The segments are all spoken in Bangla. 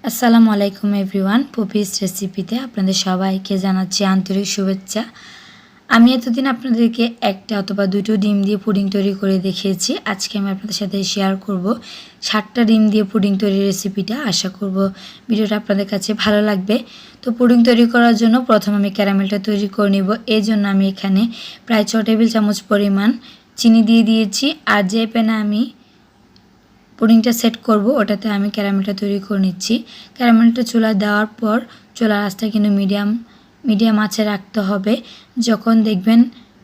আসসালামু আলাইকুম এভরিওয়ান। পপিস রেসিপিতে আপনাদের সবাইকে জানাচ্ছি আন্তরিক শুভেচ্ছা। আমি এতদিন আপনাদেরকে একটা অথবা দুটো ডিম দিয়ে পুডিং তৈরি করে দেখিয়েছি। আজকে আমি আপনাদের সাথে শেয়ার করব 7টা ডিম দিয়ে পুডিং তৈরির রেসিপিটা। আশা করব ভিডিওটা আপনাদের কাছে ভালো লাগবে। তো পুডিং তৈরি করার জন্য প্রথম আমি ক্যারামেলটা তৈরি করে নিব। এই জন্য আমি এখানে প্রায় 6 টেবিল চামচ পরিমাণ চিনি দিয়ে দিয়েছি। আর যে প্যানে আমি পুডিংটা সেট করব ওটাতে আমি ক্যারামেলটা তৈরি করে নিচ্ছি। ক্যারামেলটা চুলায় দেওয়ার পর চুলার আঁচটা কিন্তু মিডিয়াম আঁচে রাখতে হবে। যখন দেখবেন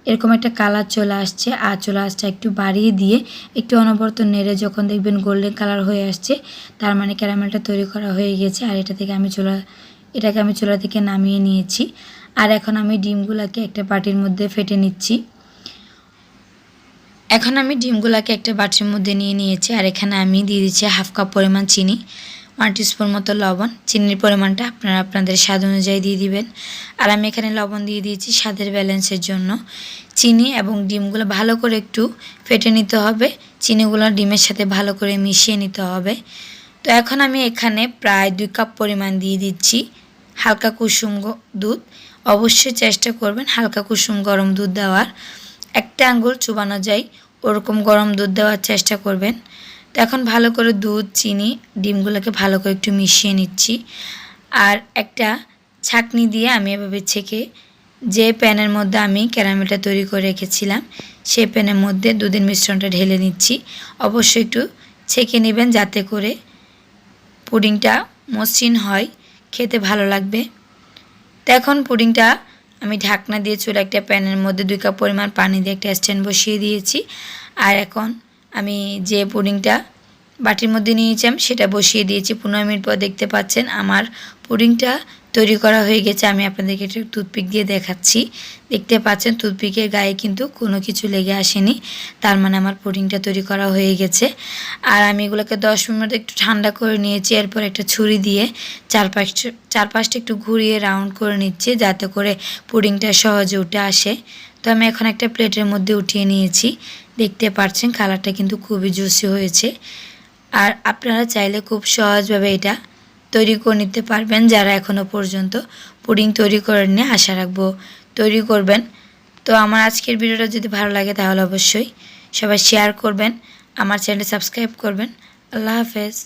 এরকম একটা কালার চলে আসছে আর চুলার আঁচটা একটু বাড়িয়ে দিয়ে একটু অনবরত নেড়ে যখন দেখবেন গোল্ডেন কালার হয়ে আসছে তার মানে ক্যারামেলটা তৈরি করা হয়ে গেছে। আর এটাকে আমি চুলা থেকে নামিয়ে নিয়েছি। আর এখন আমি ডিমগুলোকে একটা বাটির মধ্যে ফেটে নিচ্ছি। এখন আমি ডিমগুলোকে একটা বাটির মধ্যে নিয়ে নিয়েছি। আর এখানে আমি দিয়ে দিচ্ছি হাফ কাপ পরিমাণ চিনি, 1 টিস্পুন মতো লবণ। চিনির পরিমাণটা আপনারা আপনাদের স্বাদ অনুযায়ী দিয়ে দিবেন। আর আমি এখানে লবণ দিয়ে দিয়েছি স্বাদের ব্যালেন্সের জন্য। চিনি এবং ডিমগুলো ভালো করে একটু ফেটে নিতে হবে, চিনিগুলো ডিমের সাথে ভালো করে মিশিয়ে নিতে হবে। তো এখন আমি এখানে প্রায় 2 কাপ পরিমাণ দিয়ে দিচ্ছি হালকা কুসুম দুধ। অবশ্যই চেষ্টা করবেন হালকা কুসুম গরম দুধ দেওয়ার। একটা আঙ্গুল চুবানো যায় ওরকম গরম দুধ দেওয়ার চেষ্টা করবেন। তো এখন ভালো করে দুধ, চিনি, ডিমগুলোকে ভালো করে একটু মিশিয়ে নিচ্ছি। আর একটা ছাঁকনি দিয়ে আমি এভাবে ছেঁকে যে প্যানের মধ্যে আমি ক্যারামেলটা তৈরি করে রেখেছিলাম সেই প্যানের মধ্যে দুধের মিশ্রণটা ঢেলে নিচ্ছি। অবশ্যই একটু ছেঁকে নেবেন যাতে করে পুডিংটা মসৃণ হয়, খেতে ভালো লাগবে। তো এখন পুডিংটা আমি ঢাকনা দিয়ে চুলা একটা প্যানের মধ্যে 2 কাপ পরিমাণ পানি দিয়ে একটা স্ট্যান্ড বসিয়ে দিয়েছি। আর এখন আমি যে পুডিংটা বাটির মধ্যে নিয়েছিলাম সেটা বসিয়ে দিয়েছি। 15 মিনিট পর দেখতে পাচ্ছেন আমার পুডিংটা তৈরি করা হয়ে গেছে। আমি আপনাদেরকে একটু টুথপিক দিয়ে দেখাচ্ছি। দেখতে পাচ্ছেন টুথপিকের গায়ে কিন্তু কোনো কিছু লেগে আসেনি, তার মানে আমার পুডিংটা তৈরি করা হয়ে গেছে। আর আমি এগুলোকে 10 মিনিট একটু ঠান্ডা করে নিয়েছি। এরপর একটা ছুরি দিয়ে চারপাশটা একটু ঘুরিয়ে রাউন্ড করে নিচ্ছি যাতে করে পুডিংটা সহজে উঠে আসে। তো আমি এখন একটা প্লেটের মধ্যে উঠিয়ে নিয়েছি। দেখতে পাচ্ছেন কালারটা কিন্তু খুবই জুসি হয়েছে। আর আপনারা চাইলে খুব সহজভাবে এটা তৈরি করে নিতে পারবেন। যারা এখনও পর্যন্ত পুডিং তৈরি করেননি আশা রাখবো তৈরি করবেন। তো আমার আজকের ভিডিওটা যদি ভালো লাগে তাহলে অবশ্যই সবাই শেয়ার করবেন, আমার চ্যানেল সাবস্ক্রাইব করবেন। আল্লাহ হাফেজ।